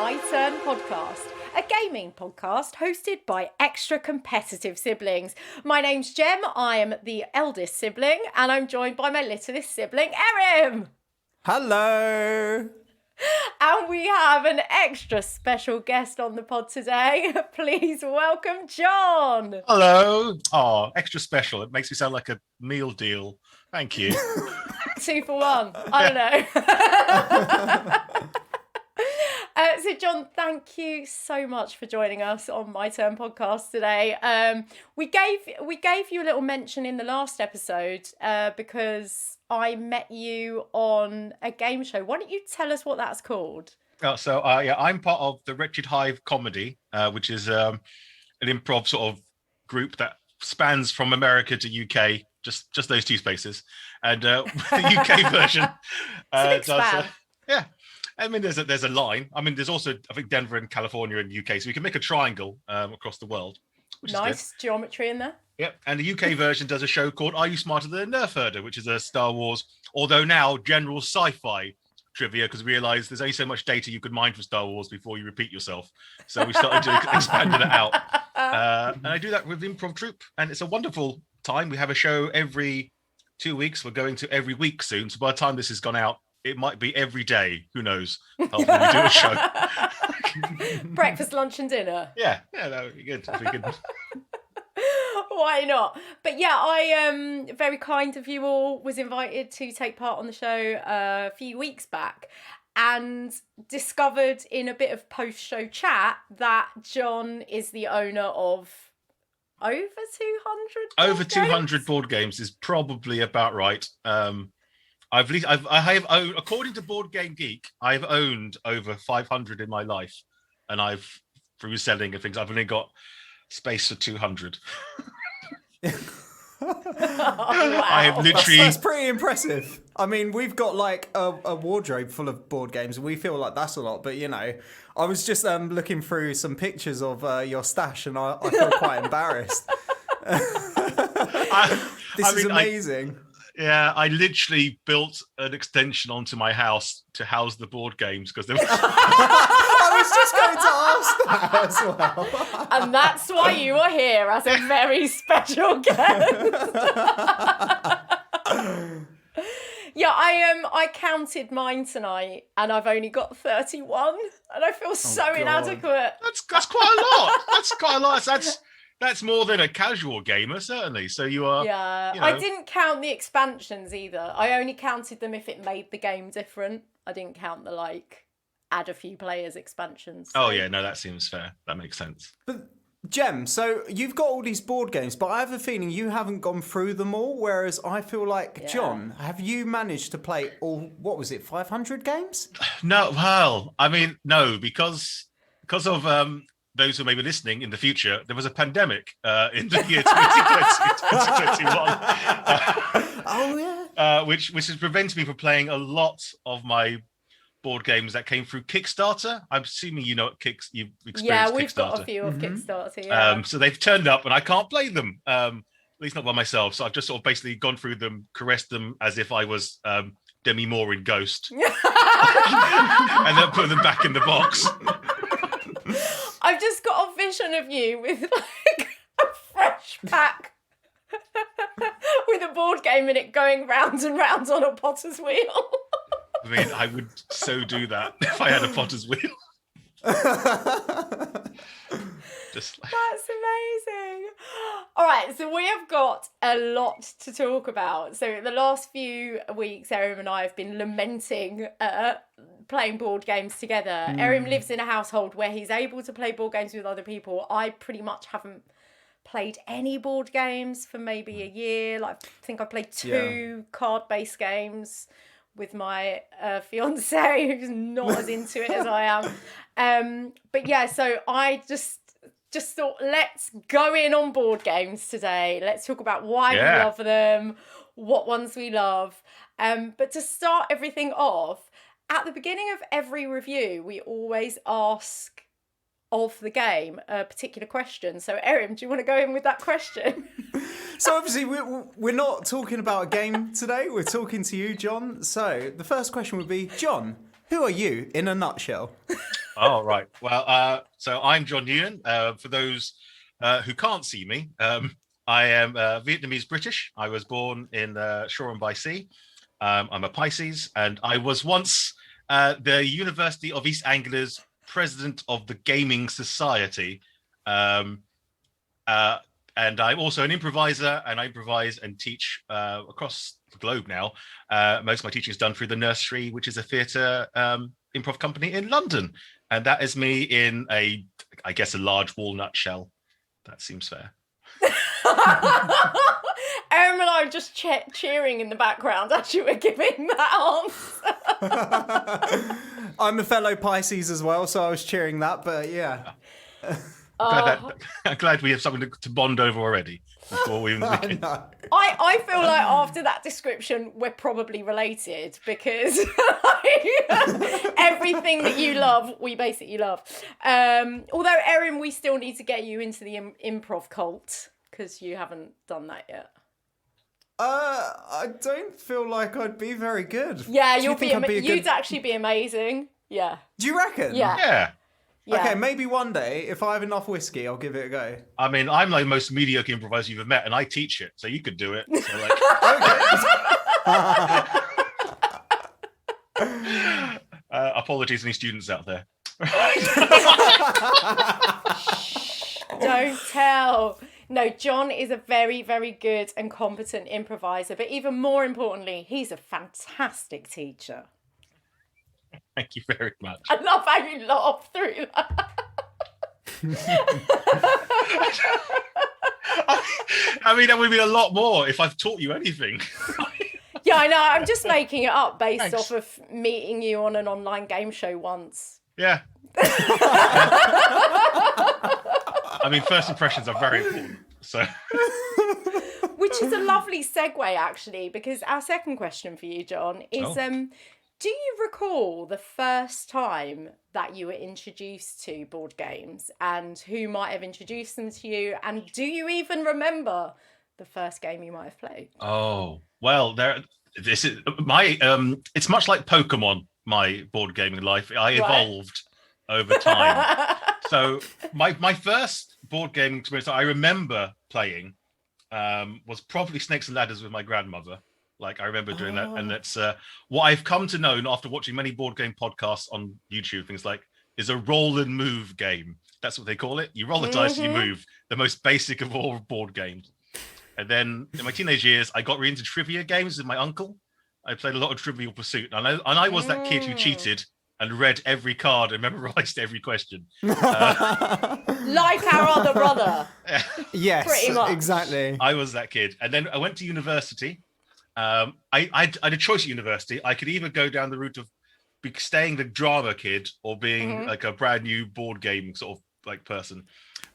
My Turn podcast, a gaming podcast hosted by extra competitive siblings. My name's Gem, I am the eldest sibling, and I'm joined by my littlest sibling, Erim. Hello! And we have an extra special guest on the pod today. Please welcome Jon. Hello. Oh, extra special. It makes me sound like a meal deal. Thank you. 2 for 1. I don't know. So Jon, thank you so much for joining us on My Turn podcast today. We gave you a little mention in the last episode because I met you on a game show. Why don't you tell us what that's called? I'm part of the Wretched Hive comedy, which is an improv sort of group that spans from America to UK, just those two spaces, and the UK version does. Yeah. I mean, there's a line. I mean, there's also, I think, Denver and California and UK, so we can make a triangle across the world. Which nice geometry in there. Yep, and the UK version does a show called Are You Smarter Than a Nerf Herder, which is a Star Wars, although now general sci-fi trivia, because we realised there's only so much data you could mine from Star Wars before you repeat yourself. So we started to expand it out. And I do that with the improv troupe, and it's a wonderful time. We have a show every 2 weeks. We're going to every week soon. So by the time this has gone out, it might be every day. Who knows? How often we do a show. Breakfast, lunch, and dinner. Yeah, that would be good. Why not? But yeah, I very kind of you all, was invited to take part on the show a few weeks back and discovered in a bit of post-show chat that Jon is the owner of over 200 200 board games is probably about right. I have owned, according to Board Game Geek, I've owned over 500 in my life, and through selling and things, I've only got space for 200. Wow. I have literally. That's pretty impressive. I mean, we've got like a wardrobe full of board games, and we feel like that's a lot. But you know, I was just looking through some pictures of your stash, and I feel quite embarrassed. This is amazing. I literally built an extension onto my house to house the board games because I was just going to ask that as well. And that's why you are here as a very special guest. Yeah, I counted mine tonight, and I've only got 31, and I feel so inadequate. That's quite a lot. That's quite a lot. That's more than a casual gamer, certainly. So you are. Yeah, I didn't count the expansions either. I only counted them if it made the game different. I didn't count the add a few players expansions. So. Oh yeah, no, that seems fair. That makes sense. But Gem, so you've got all these board games, but I have a feeling you haven't gone through them all. Whereas I feel like Jon, have you managed to play all? What was it, 500 games? No, well, I mean, no, because of those who may be listening in the future, there was a pandemic in the year 2021. Which has prevented me from playing a lot of my board games that came through Kickstarter. I'm assuming you know what you've experienced. Yeah, we've Kickstarter. got a few of Kickstarter. Yeah. So they've turned up, and I can't play them. At least not by myself. So I've just sort of basically gone through them, caressed them as if I was Demi Moore in Ghost, and then put them back in the box. I've just got a vision of you with a fresh pack with a board game in it going round and round on a potter's wheel. I mean, I would so do that if I had a potter's wheel. That's amazing. All right, so we have got a lot to talk about. So the last few weeks, Erim and I have been lamenting playing board games together. Erim lives in a household where he's able to play board games with other people. I pretty much haven't played any board games for maybe a year. I think I played 2 card-based games with my fiance, who's not as into it as I am. But yeah, so I just thought, let's go in on board games today. Let's talk about why we love them, what ones we love. But to start everything off, at the beginning of every review, we always ask of the game a particular question. So Erim, do you want to go in with that question? So obviously we're not talking about a game today. We're talking to you, Jon. So the first question would be, Jon, Who are you in a nutshell? Oh, right. Well, so I'm Jon Nguyen. For those who can't see me, I am Vietnamese British. I was born in Shoreham by Sea. I'm a Pisces, and I was once the University of East Anglia's president of the Gaming Society. Um, uh, and I'm also an improviser, and I improvise and teach across the globe now. Most of my teaching is done through the Nursery, which is a theatre improv company in London. And that is me in I guess, a large walnut shell. That seems fair. Erin and I were just cheering in the background as you were giving that answer. I'm a fellow Pisces as well, so I was cheering that, but yeah. I'm glad we have something to bond over already before we even begin. No. I feel like after that description, we're probably related because everything that you love, we basically love. Although, Erin, we still need to get you into the improv cult because you haven't done that yet. I don't feel like I'd be very good. Yeah, you'd actually be amazing. Yeah. Do you reckon? Yeah. Yeah. Okay, maybe one day, if I have enough whiskey, I'll give it a go. I mean, I'm like the most mediocre improviser you've ever met, and I teach it, so you could do it. So, like... apologies to any students out there. Don't tell. No, Jon is a very, very good and competent improviser, but even more importantly, he's a fantastic teacher. Thank you very much. I love how you laugh through that. I mean, that would be a lot more if I've taught you anything. Yeah, I know. I'm just making it up based Thanks. off of meeting you on an online game show once. Yeah. I mean, first impressions are very important. So, Which is a lovely segue, actually, because our second question for you, Jon, is do you recall the first time that you were introduced to board games and who might have introduced them to you? And do you even remember the first game you might have played? oh, well, this is my, it's much like Pokemon, my board gaming life. I evolved over time. So my first board gaming experience that I remember playing was probably Snakes and Ladders with my grandmother. Like, I remember doing that. And that's what I've come to know after watching many board game podcasts on YouTube, things like, is a roll and move game. That's what they call it. You roll the dice and you move. The most basic of all board games. And then in my teenage years, I got really into trivia games with my uncle. I played a lot of Trivial Pursuit. And I was that kid who cheated and read every card and memorized every question. Like our other brother. Yes, pretty much. Exactly. I was that kid. And then I went to university. I had a choice at university. I could either go down the route of staying the drama kid or being like a brand new board game sort of like person.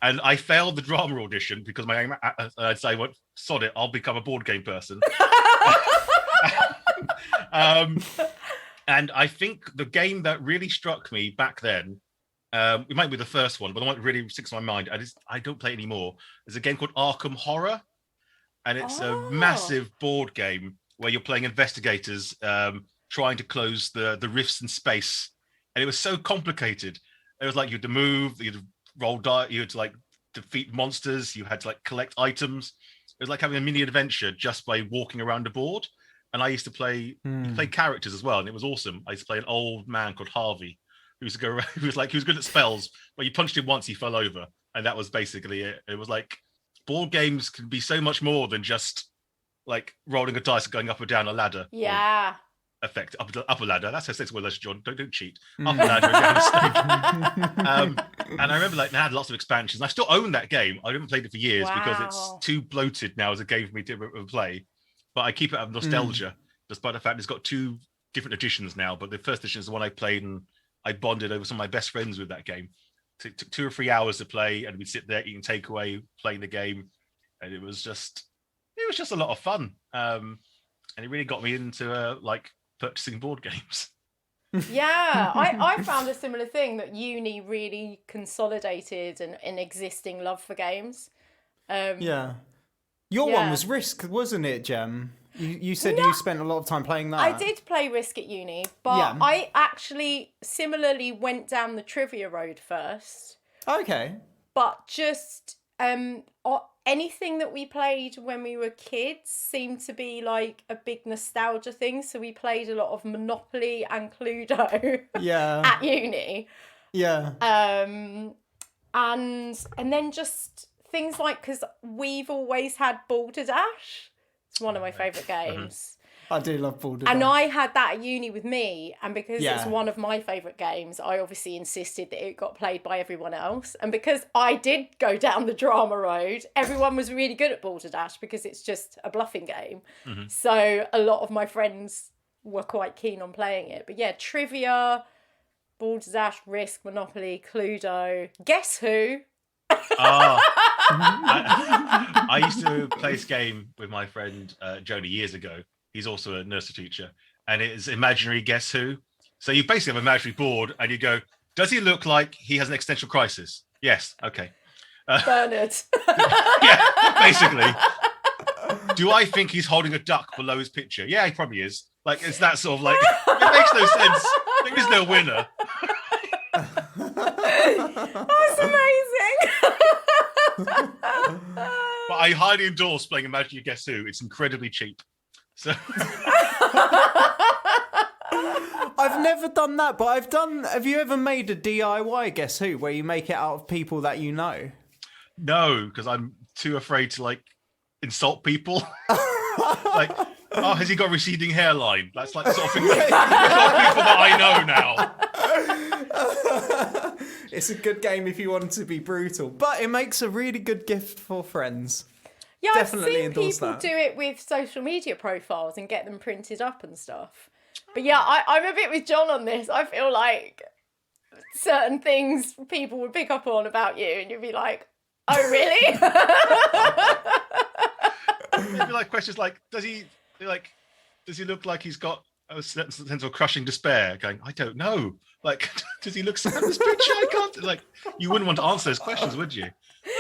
And I failed the drama audition because I went, sod it, I'll become a board game person. And I think the game that really struck me back then, it might be the first one, but the one that really sticks in my mind, I don't play it anymore, is a game called Arkham Horror. And it's a massive board game where you're playing investigators trying to close the rifts in space. And it was so complicated. It was like you had to move, you had to roll dice, you had to like defeat monsters, you had to like collect items. It was like having a mini adventure just by walking around a board. And I used to play characters as well, and it was awesome. I used to play an old man called Harvey, who used to go around, he was good at spells, but you punched him once, he fell over. And that was basically it. It was like, board games can be so much more than just like rolling a dice and going up or down a ladder. Yeah. Effect up a ladder. That's how it's well, John. Don't cheat. Up a ladder and down a stake. And I remember like they had lots of expansions. I still own that game. I haven't played it for years because it's too bloated now as a game for me to play. But I keep it out of nostalgia, despite the fact it's got 2 different editions now. But the first edition is the one I played, and I bonded over some of my best friends with that game. It took 2 or 3 hours to play, and we'd sit there eating takeaway, playing the game, and it was just a lot of fun. And it really got me into like purchasing board games. Yeah, I found a similar thing, that uni really consolidated an existing love for games. Yeah. Your one was Risk, wasn't it, Gem? You said you spent a lot of time playing that. I did play Risk at uni, but I actually similarly went down the trivia road first. Okay. But just anything that we played when we were kids seemed to be like a big nostalgia thing. So we played a lot of Monopoly and Cluedo at uni. Yeah. And then just things like, because we've always had Balderdash. It's one of my favourite games. I do love Balderdash. And I had that at uni with me, and because it's one of my favourite games, I obviously insisted that it got played by everyone else. And because I did go down the drama road, everyone was really good at Balderdash because it's just a bluffing game. So a lot of my friends were quite keen on playing it. But yeah, trivia, Balderdash, Risk, Monopoly, Cluedo, Guess Who? I used to play this game with my friend Jody years ago. He's also a nursery teacher, and it's imaginary Guess Who. So you basically have an imaginary board, and you go, does he look like he has an existential crisis? Yes. Okay. Bernard. Yeah, basically. Do I think he's holding a duck below his picture? Yeah, he probably is. Like, it's that sort of like, it makes no sense. There is no winner. That's amazing. But I highly endorse playing Imaginary Guess Who. It's incredibly cheap. So I've never done that, but have you ever made a DIY Guess Who where you make it out of people that you know? No, because I'm too afraid to like insult people. Like, oh, has he got a receding hairline? That's like the sort of thing. It's not people that I know now. It's a good game if you want to be brutal, but it makes a really good gift for friends. Yeah, Definitely I've seen people do it with social media profiles and get them printed up and stuff. But yeah, I'm a bit with John on this. I feel like certain things people would pick up on about you and you'd be like, oh, really? Maybe like questions like, does he look like he's got a sense of crushing despair? Going, I don't know. Like, does he look sad in this picture? I can't. Like, you wouldn't want to answer those questions, would you?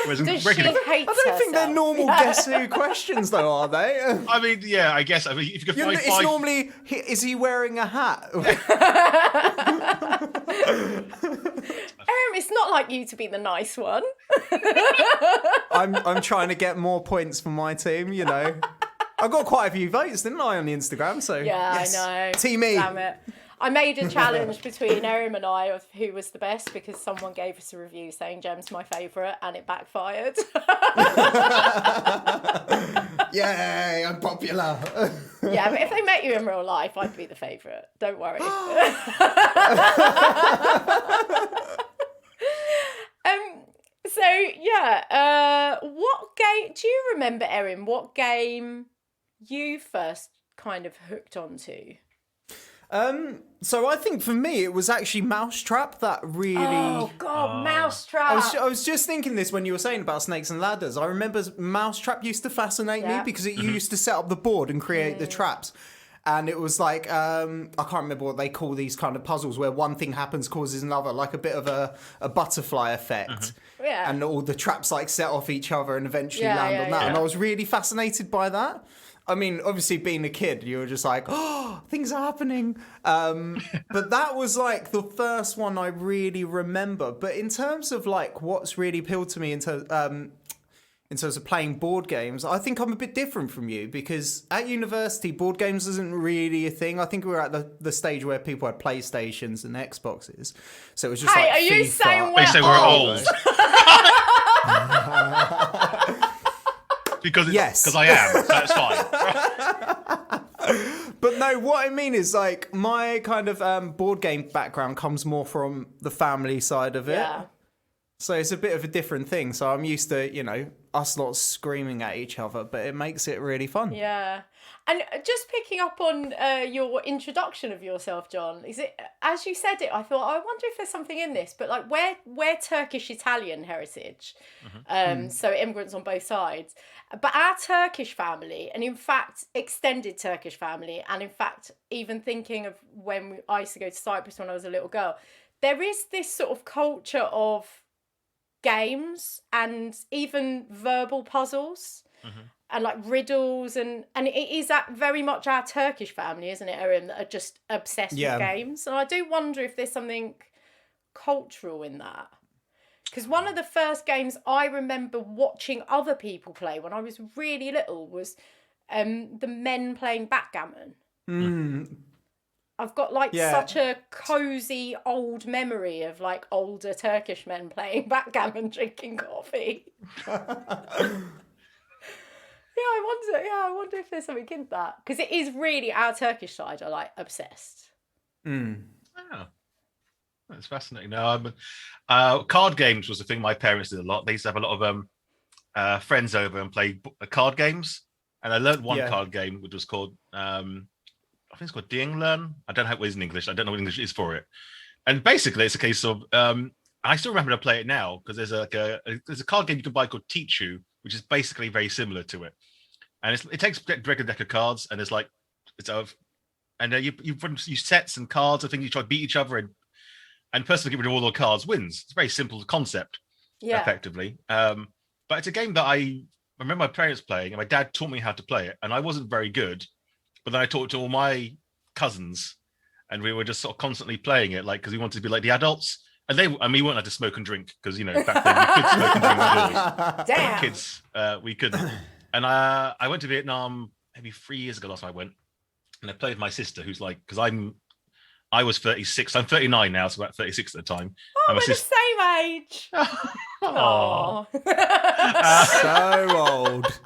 Whereas Does she hate I don't think they're normal Guess Who questions, though, are they? I mean, yeah, I guess. I mean, if you could find it's five... normally, is he wearing a hat? It's not like you to be the nice one. I'm trying to get more points for my team, you know. I got quite a few votes, didn't I, on the Instagram? So yeah, yes. I know. Team E. Damn it. I made a challenge between Erim and I of who was the best because someone gave us a review saying Gem's my favourite and it backfired. Yay, I'm popular. Yeah, but if they met you in real life, I'd be the favourite. Don't worry. So yeah, what game do you remember, Erin? What game you first kind of hooked onto? So I think for me it was actually Mousetrap that really. Oh God, Mousetrap! I was just thinking this when you were saying about Snakes and Ladders. I remember Mousetrap used to fascinate me because it used to set up the board and create the traps. And it was like, I can't remember what they call these kind of puzzles where one thing happens causes another, like a bit of a butterfly effect. Yeah. And all the traps like set off each other and eventually land on that. Yeah. And I was really fascinated by that. I mean, obviously being a kid, you were just like, oh, things are happening. But that was like the first one I really remember. But in terms of like what's really appealed to me in terms of playing board games, I think I'm a bit different from you because at university, board games isn't really a thing. I think we were at the stage where people had PlayStations and Xboxes. So it was just like are you FIFA. saying They say we're old. Because I am, so it's fine. But no, what I mean is like my kind of board game background comes more from the family side of it. Yeah. So it's a bit of a different thing. So I'm used to, you know, us lot screaming at each other, but it makes it really fun. Yeah. And just picking up on your introduction of yourself, John, is it, as you said it, I thought, I wonder if there's something in this, but like we're Turkish-Italian heritage. So immigrants on both sides. But our Turkish family, and in fact, extended Turkish family, and in fact, even thinking of when I used to go to Cyprus when I was a little girl, there is this sort of culture of games and even verbal puzzles. and like riddles, and it is that very much our Turkish family, isn't it, Erin, that are just obsessed with games. And I do wonder if there's something cultural in that. Because one of the first games I remember watching other people play when I was really little was the men playing backgammon. I've got like such a cozy old memory of like older Turkish men playing backgammon, drinking coffee. I wonder if there's something in that, because it is really, our Turkish side are like obsessed. Oh, that's fascinating. No, card games was the thing my parents did a lot. They used to have a lot of friends over and play card games, and I learned one card game which was called I think it's called Ding Learn. I don't know how it is in English. I don't know what English is for it. And basically, it's a case of I still remember to play it now, because there's a card game you can buy called Teach You, which is basically very similar to it. And it takes a regular deck of cards, and you run sets and cards. I think you try to beat each other, and the person who get rid of all the cards wins. It's a very simple concept, effectively. But it's a game that I remember my parents playing, and my dad taught me how to play it, and I wasn't very good. But then I talked to all my cousins, and we were just sort of constantly playing it, like, because we wanted to be like the adults. And we weren't allowed to smoke and drink, because, back then we could smoke and drink indoors. Damn. Kids, we couldn't. And I went to Vietnam maybe 3 years ago last time I went, and I played with my sister, who's like, because I was 36, I'm 39 now, so about 36 at the time. Oh, we're the same age. Oh, so old.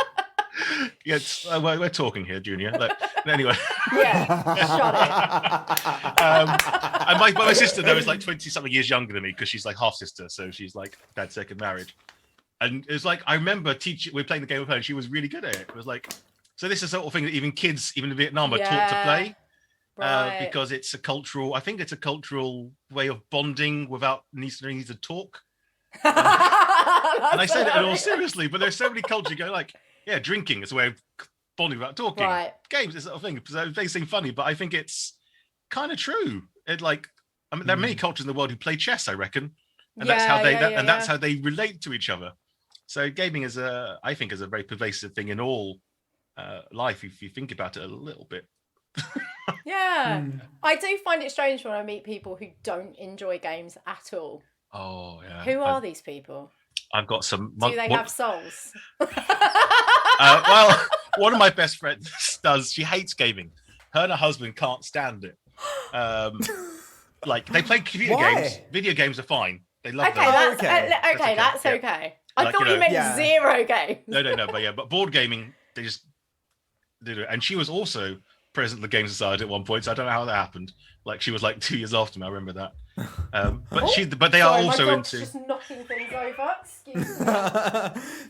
Yes, we're talking here, Junior. Anyway. Shut it. And my sister, though, is like 20-something years younger than me, because she's like half sister, so she's like dad's second marriage. And it was like, I remember we were playing the game with her, and she was really good at it. It was like, so this is the sort of thing that even kids, even in Vietnam, are taught to play. Right. Because it's I think it's a cultural way of bonding without needing to talk. And I say that in all seriously, but there's so many cultures you go like, yeah, drinking is a way of bonding without talking. Right. Games is sort of thing. So they seem funny, but I think it's kind of true. There are many cultures in the world who play chess, I reckon, and that's how that's how they relate to each other. So gaming I think is a very pervasive thing in all life, if you think about it a little bit. I do find it strange when I meet people who don't enjoy games at all. Oh yeah. Who are these people? I've got some. Do they have souls? Well, one of my best friends does. She hates gaming. Her and her husband can't stand it. Like they play video games. Video games are fine. They love them. That's okay. I thought you meant zero games. No. But board gaming, they just did it. And she was also president of the Game Society at one point, so I don't know how that happened. Like she was like 2 years after me. I remember that. But they are also into just knocking things over. Excuse me.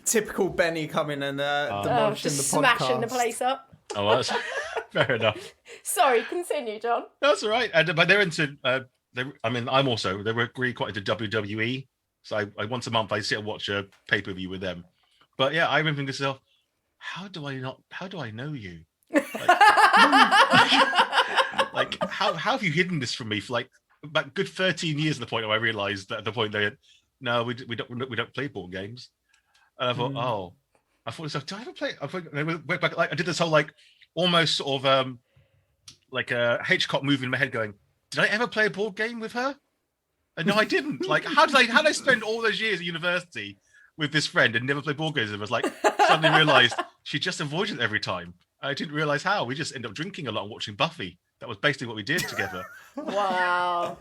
Typical Benny coming and demolishing the podcast. Smashing the place up. Oh, that's fair enough. Sorry, continue, John. That's all right. But they're into. I'm also. They were really quite into WWE. So I once a month I sit and watch a pay-per-view with them. But yeah, I remember thinking to myself, how do I know you? Like how have you hidden this from me for like about good 13 years? At the point where I realised that at the point they had, no, we don't play board games. And I thought, I thought to myself, do I ever play? I went back, like I did this whole like almost sort of like a Hitchcock movie in my head, going, did I ever play a board game with her? And no, I didn't. Like, how did I spend all those years at university with this friend and never play board games with her? I was like, suddenly realised she just avoided it every time. I didn't realise how. We just ended up drinking a lot and watching Buffy. That was basically what we did together. Wow.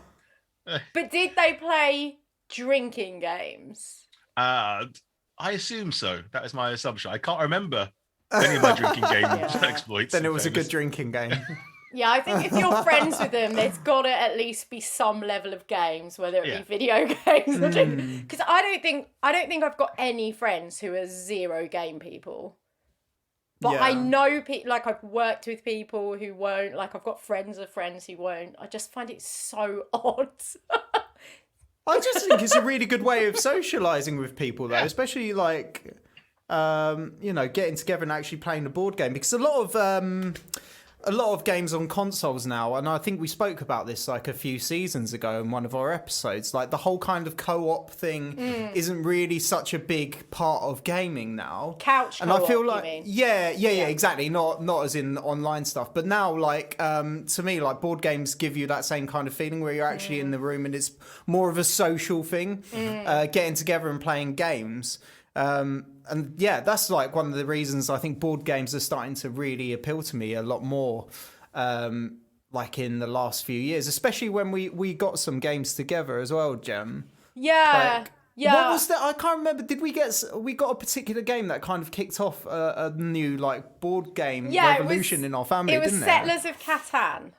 But did they play drinking games? I assume so. That is my assumption. I can't remember any of my drinking game exploits. Then it was a good drinking game. Yeah, I think if you're friends with them, there's got to at least be some level of games, whether it be video games or drinking. Because I don't think I've got any friends who are zero game people. But I know people, like I've worked with people who won't, like I've got friends of friends who won't. I just find it so odd. I just think it's a really good way of socialising with people, though, especially like, getting together and actually playing a board game. Because a lot of a lot of games on consoles now, and I think we spoke about this like a few seasons ago in one of our episodes, like the whole kind of co-op thing isn't really such a big part of gaming now. Couch and co-op, I feel like you mean? yeah, exactly, not as in online stuff, but now like to me, like board games give you that same kind of feeling where you're actually in the room and it's more of a social thing, getting together and playing games. And yeah, that's like one of the reasons I think board games are starting to really appeal to me a lot more, like in the last few years, especially when we got some games together as well, Gem. Yeah. Like, Yeah. What was that? I can't remember. Did we got a particular game that kind of kicked off a new like board game revolution in our family? It was didn't Settlers of Catan.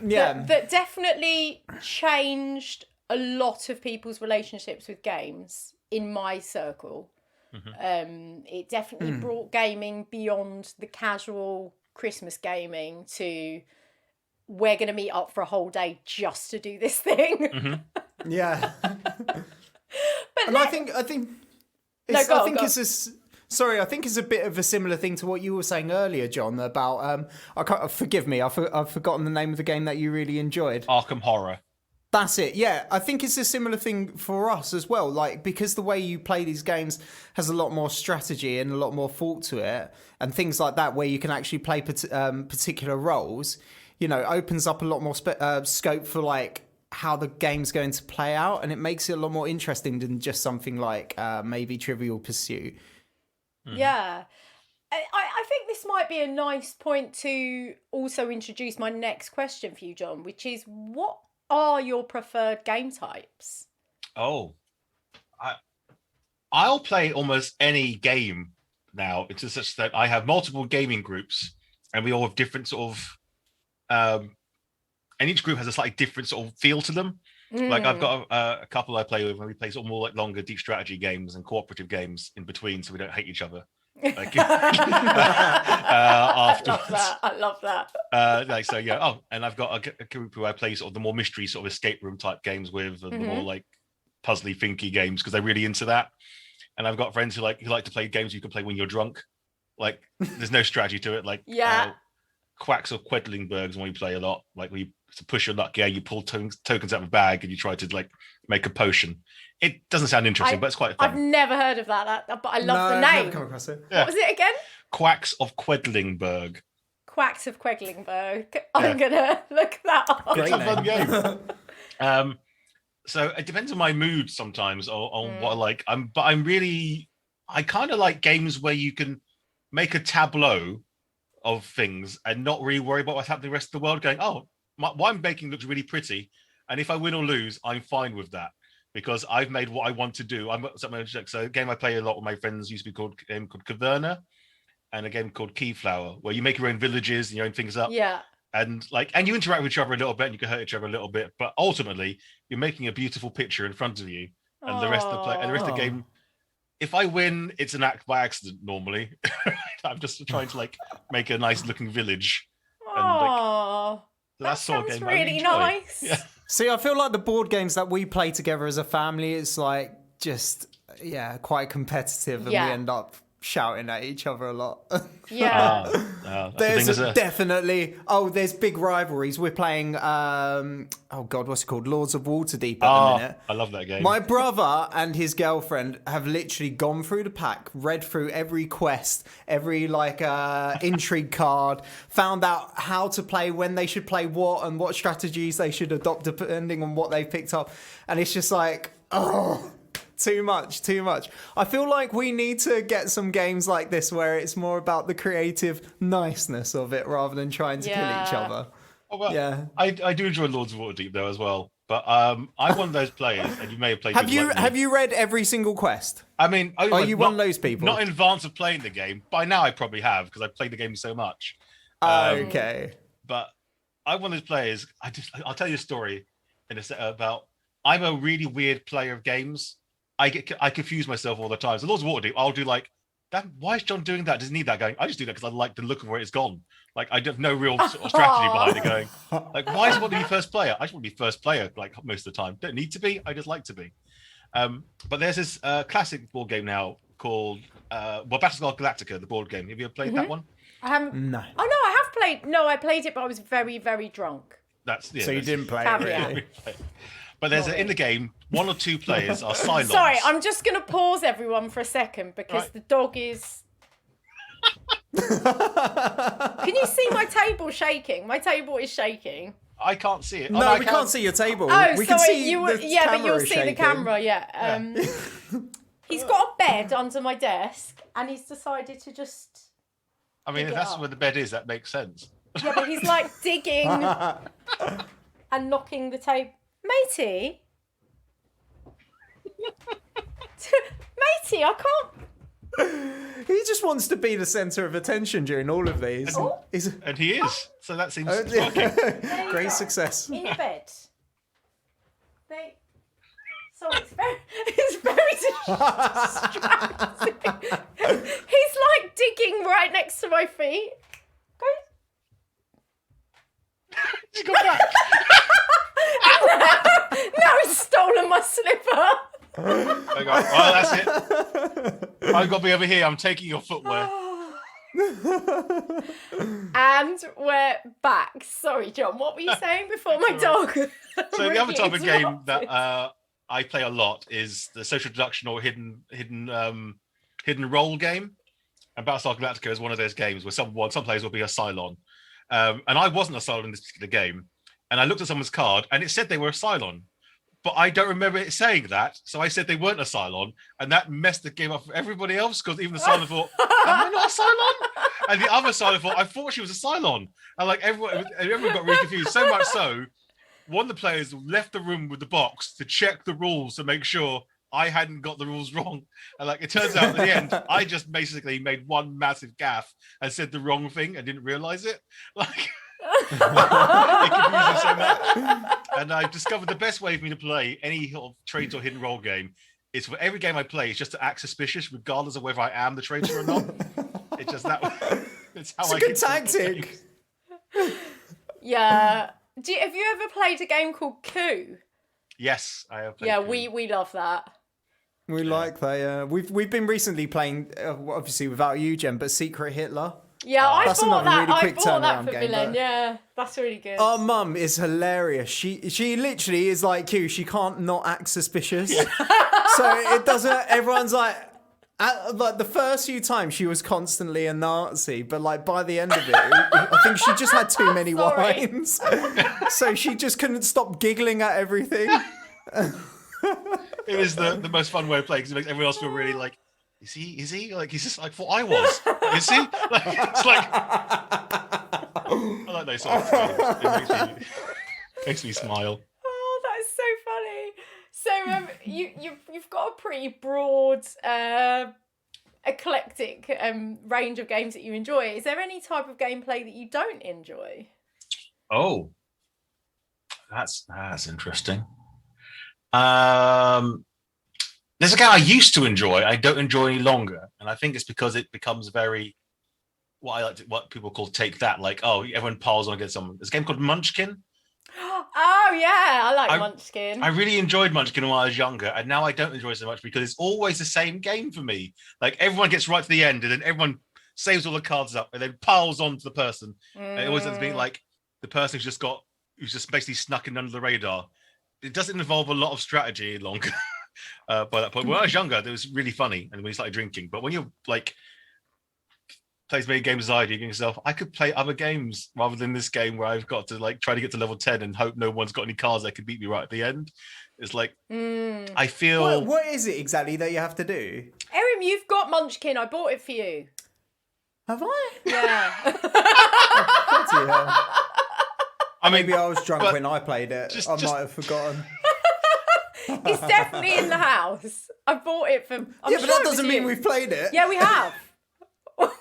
Yeah. That definitely changed a lot of people's relationships with games in my circle. It definitely brought gaming beyond the casual Christmas gaming to we're going to meet up for a whole day just to do this thing. Yeah. But and I think it's this. Sorry, I think it's a bit of a similar thing to what you were saying earlier, John, about forgive me, I've forgotten the name of the game that you really enjoyed. Arkham Horror. That's it. Yeah, I think it's a similar thing for us as well. Like, because the way you play these games has a lot more strategy and a lot more thought to it, and things like that, where you can actually play particular roles. You know, opens up a lot more scope for like how the game's going to play out, and it makes it a lot more interesting than just something like maybe Trivial Pursuit. Yeah. I think this might be a nice point to also introduce my next question for you, John, which is what are your preferred game types? Oh, I'll play almost any game now. It's just such that I have multiple gaming groups, and we all have different sort of, and each group has a slightly different sort of feel to them. Like I've got a couple I play with, and we play sort of more like longer, deep strategy games and cooperative games in between, so we don't hate each other. Like, afterwards. I love that. Like so, yeah. Oh, and I've got a group who I play sort of the more mystery, sort of escape room type games with, and the more like puzzly, thinky games because they're really into that. And I've got friends who like to play games you can play when you're drunk. Like there's no strategy to it. Like Quacks or Quedlingbergs when we play a lot. Like we to push your luck, you pull tokens out of a bag and you try to like make a potion. It doesn't sound interesting, but it's quite fun. I've never heard of that, but I love the name. I've never come across it. What was it again? Quacks of Quedlingberg. Quacks of Quedlingberg. I'm gonna look that up. It's a fun game. So it depends on my mood sometimes on what I like. I kind of like games where you can make a tableau of things and not really worry about what's happening in the rest of the world. Going, what I'm making looks really pretty, and if I win or lose, I'm fine with that because I've made what I want to do. So a game I play a lot with my friends used to be called Caverna, and a game called Keyflower, where you make your own villages and your own things up. Yeah. And you interact with each other a little bit, and you can hurt each other a little bit, but ultimately you're making a beautiful picture in front of you, and the rest of the game. If I win, it's an act by accident normally. I'm just trying to like make a nice looking village. Oh, that sort of sounds game really I really nice. Yeah. See, I feel like the board games that we play together as a family is like just quite competitive, and we end up shouting at each other a lot. Yeah. There's definitely there's big rivalries. We're playing what's it called? Lords of Waterdeep at the minute. I love that game. My brother and his girlfriend have literally gone through the pack, read through every quest, every intrigue card, found out how to play, when they should play what, and what strategies they should adopt depending on what they picked up. And it's just like, too much. I feel like we need to get some games like this where it's more about the creative niceness of it rather than trying to kill each other. I do enjoy Lords of Waterdeep though as well. But I'm one of those players, and you may have played. Have you read every single quest? I mean, are you one of those people? Not in advance of playing the game. By now, I probably have because I've played the game so much. Okay. But I'm one of those players. I'll tell you a story in a second about. I'm a really weird player of games. I confuse myself all the time. So Lords of Waterdeep, I'll do like that. Why is John doing that? Does he need that going? I just do that because I like the look of where it's gone. Like I have no real sort of strategy behind it. Going like, why does he want to be first player? I just want to be first player like most of the time. Don't need to be. I just like to be. But there's this classic board game now called Battlestar Galactica, the board game. Have you ever played that one? I haven't. No. Oh no, I have played. No, I played it, but I was very, very drunk. So you didn't play Caveat. it. But there's in the game, 1 or 2 players are Cylons. Sorry, I'm just going to pause everyone for a second because the dog is. Can you see my table shaking? My table is shaking. I can't see it. No, we can't see your table. Oh, we sorry. can see But you'll see shaking. the camera. Yeah. He's got a bed under my desk, and he's decided to just. I mean, if that's where the bed is, that makes sense. Yeah, but he's like digging and knocking the table. Matey? Matey, I can't. He just wants to be the centre of attention during all of these. And he is. So that seems great success. In your bed. Sorry, it's very distracting. He's like digging right next to my feet. Go. He's got back. Now he's stolen my slipper. I go, well, that's it. I've got to be over here. I'm taking your footwear. And we're back. Sorry, John. What were you saying before my dog? So the other type of game interrupted? that I play a lot is the social deduction or hidden role game. And Battlestar Galactica is one of those games where some players will be a Cylon. And I wasn't a Cylon in this particular game. And I looked at someone's card and it said they were a Cylon. But I don't remember it saying that. So I said they weren't a Cylon. And that messed the game up for everybody else because even the Cylon thought, am I not a Cylon? And the other Cylon thought, I thought she was a Cylon. And like everyone got really confused. So much so, one of the players left the room with the box to check the rules to make sure I hadn't got the rules wrong. And like it turns out at the end, I just basically made one massive gaffe and said the wrong thing and didn't realize it. Like it confused me so much. And I've discovered the best way for me to play any sort of traitor or hidden role game is for every game I play is just to act suspicious regardless of whether I am the traitor or not. It's just that way. It's how It's a I good keep tactic. Yeah. Have you ever played a game called Coup? Yes, I have played. Yeah, Coup. we love that. We like that. Yeah, we've been recently playing, obviously without you, Jen, but Secret Hitler. Yeah, I That's bought another that. really I quick bought that turnaround for game, Villain. but- Yeah, that's really good. Our mum is hilarious. She literally is like you. She can't not act suspicious. So it doesn't. Everyone's like the first few times she was constantly a Nazi, but like by the end of it, I think she just had too many Sorry. wines, so she just couldn't stop giggling at everything. It is the most fun way of playing because it makes everyone else feel really like, is he? Like he's just like, thought I was. Is he? Like it's like I like those sorts of games. It makes me smile. Oh, that is so funny. So you've got a pretty broad, eclectic range of games that you enjoy. Is there any type of gameplay that you don't enjoy? Oh, that's interesting. There's a game I used to enjoy. I don't enjoy any longer, and I think it's because it becomes very what people call take that. Like, oh, everyone piles on against someone. There's a game called Munchkin. Oh yeah, I like Munchkin. I really enjoyed Munchkin when I was younger, and now I don't enjoy it so much because it's always the same game for me. Like everyone gets right to the end, and then everyone saves all the cards up, and then piles on to the person. And it always ends up being like the person who's just basically snuck in under the radar. It doesn't involve a lot of strategy any longer. By that point, when I was younger, it was really funny, and when you started drinking. But when you're like play as many games as I do, you think yourself, I could play other games rather than this game where I've got to like try to get to level 10 and hope no one's got any cards that could beat me right at the end. It's like I feel. What is it exactly that you have to do? Erim, you've got Munchkin. I bought it for you. Have I? Yeah. Bloody hell. I mean, Maybe I was drunk when I played it. I might have forgotten. It's definitely in the house. I bought it for. But that doesn't mean we've played it. Yeah, we have.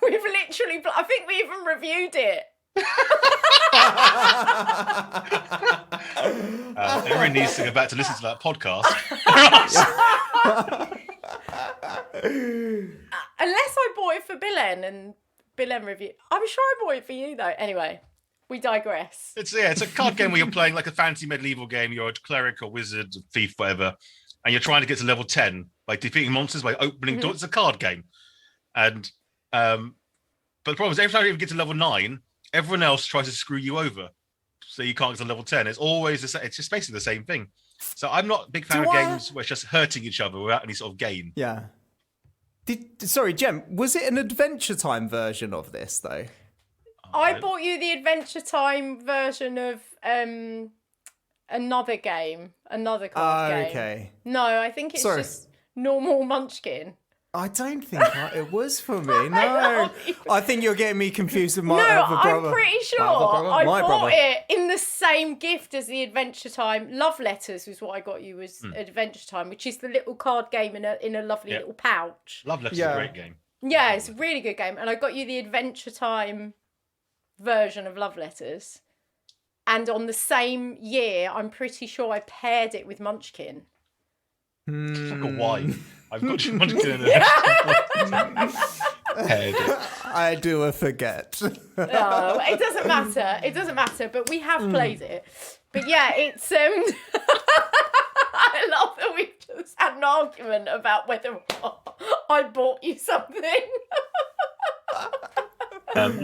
We've literally. I think we even reviewed it. Everyone needs to go back to listen to that podcast. Unless I bought it for Bilen and Bilen review. I'm sure I bought it for you though. Anyway, we digress. It's a card game where you're playing like a fancy medieval game. You're a cleric or wizard, thief, whatever, and you're trying to get to level 10 by defeating monsters by opening doors. It's a card game, and But the problem is, every time you get to level 9, everyone else tries to screw you over, so you can't get to level 10. It's always it's just basically the same thing. So I'm not a big fan of games where it's just hurting each other without any sort of gain. Yeah. Sorry, Gem, was it an Adventure Time version of this, though? I bought you the Adventure Time version of another game, another card game. Okay. No, I think it's just normal Munchkin. I don't think it was for me. No, I think you're getting me confused with my other brother. I'm pretty sure I bought it in the same gift as the Adventure Time. Love Letters was what I got you, was Adventure Time, which is the little card game in a lovely little pouch. Love Letters is a great game. Yeah, it's a really good game, and I got you the Adventure Time version of Love Letters, and on the same year, I'm pretty sure I paired it with Munchkin. It's like a wine. I've got you Munchkin in I do forget. Oh, it doesn't matter. It doesn't matter. But we have played it. But yeah, it's I love that we just had an argument about whether or not I bought you something.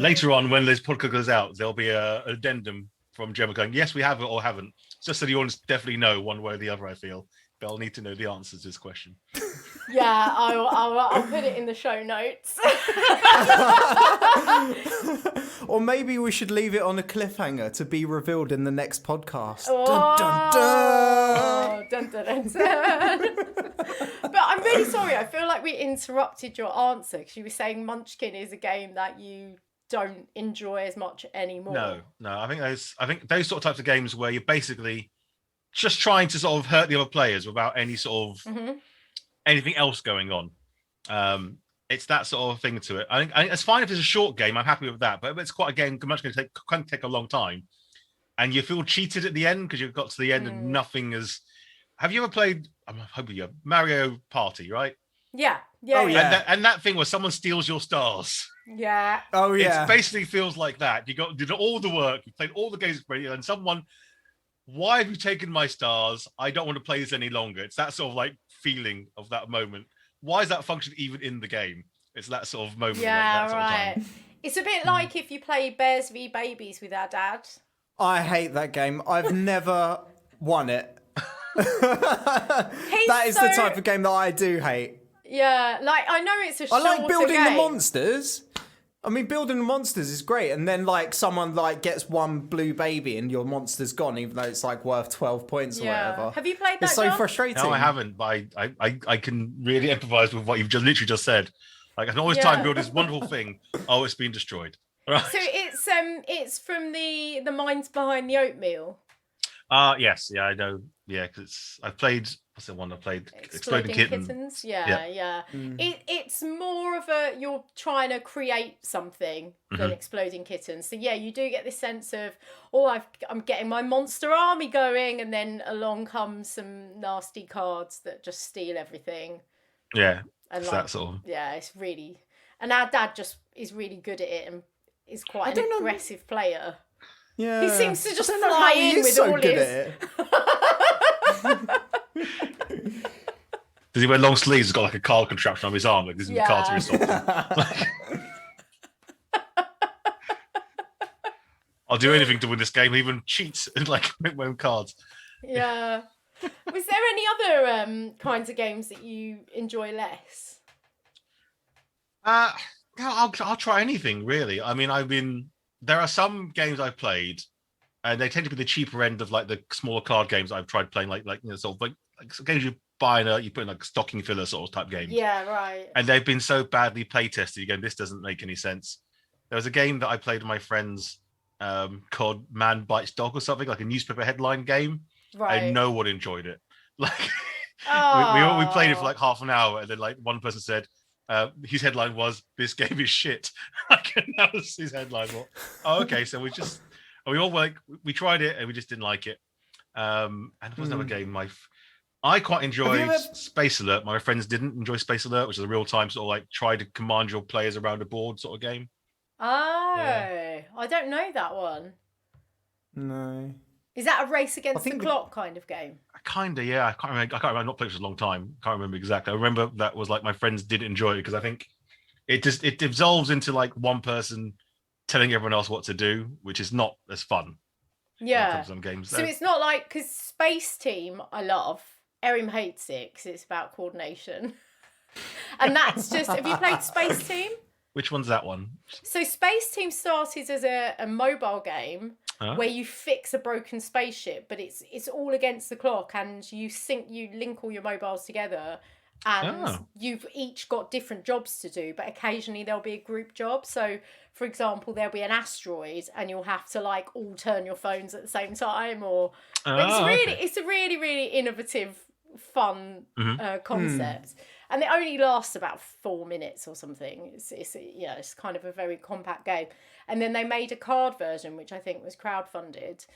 Later on, when this podcast goes out, there'll be an addendum from Gemma going, yes, we have it or haven't. Just so the audience definitely know one way or the other, I feel. They'll need to know the answers to this question. Yeah, I'll put it in the show notes. Or maybe we should leave it on a cliffhanger to be revealed in the next podcast. Oh, Dun, dun, dun. dun, dun, dun, dun. But I'm really sorry. I feel like we interrupted your answer because you were saying Munchkin is a game that you don't enjoy as much anymore. No. I think those sort of types of games where you're basically just trying to sort of hurt the other players without any sort of anything else going on. It's that sort of thing to it. I think it's fine if it's a short game. I'm happy with that. But if it's quite a game, much going to take a long time, and you feel cheated at the end because you've got to the end and nothing is. Have you ever played? I'm hoping you Mario Party, right? Yeah. And that thing where someone steals your stars. Yeah. Oh yeah. It basically feels like that. You did all the work, you played all the games, and someone. Why have you taken my stars? I don't want to play this any longer. It's that sort of like feeling of that moment. Why is that function even in the game? It's that sort of moment. Yeah, like that right. sort of time. It's a bit like if you play Bears v Babies with our dad. I hate that game. I've never won it. That is the type of game that I do hate. Yeah, like I know it's a shorter I like building game. the monsters. I mean, building the monsters is great, and then like someone like gets one blue baby and your monster's gone, even though it's like worth 12 points or whatever. Have you played that? It's so John? frustrating. No, I haven't, but I can really empathise with what you've literally just said. Like I can always try and build this wonderful thing. Oh, it's been destroyed. Right. So it's from the minds behind the oatmeal. Yes, yeah, I know. Yeah, because I've played. What's the one I played? Exploding Kittens. Yeah. It's more of you're trying to create something than Exploding Kittens. So yeah, you do get this sense of I'm getting my monster army going, and then along comes some nasty cards that just steal everything. Yeah, and it's that sort of. Yeah, it's really. And our dad just is really good at it and is quite an aggressive player. Yeah. He seems to just fly in with all his. Does he wear long sleeves? He's got like a card contraption on his arm, like this is the cards are his I'll do anything to win this game, even cheat and like make my own cards. Yeah. Was there any other kinds of games that you enjoy less? I'll try anything really. I mean, there are some games I've played, and they tend to be the cheaper end of like the smaller card games I've tried playing, like sort of like games you buy and you put in like stocking filler sort of type games. Yeah, right. And they've been so badly play tested. Again, this doesn't make any sense. There was a game that I played with my friends called Man Bites Dog or something, like a newspaper headline game. Right. And no one enjoyed it. Like we played it for like half an hour, and then like one person said his headline was "This game is shit." That was his headline. Well, okay, so we all we tried it and we just didn't like it. And there was another game I quite enjoyed Space Alert. My friends didn't enjoy Space Alert, which is a real time sort of like try to command your players around a board sort of game. Oh, yeah. I don't know that one. No. Is that a race against the clock kind of game? Kinda, yeah. I can't remember. Not played for a long time. Can't remember exactly. I remember that was like my friends did enjoy it because I think it dissolves into like one person telling everyone else what to do, which is not as fun. Yeah. Some games. So it's not like, because Space Team I love. Erim hates it because it's about coordination. And that's just, have you played Space Team? Which one's that one? So Space Team started as a mobile game where you fix a broken spaceship, but it's all against the clock, and you link all your mobiles together, and you've each got different jobs to do, but occasionally there'll be a group job. So for example, there'll be an asteroid and you'll have to like all turn your phones at the same time, or it's a really, really innovative, fun concept. And it only lasts about 4 minutes or something. It's kind of a very compact game. And then they made a card version, which I think was crowdfunded,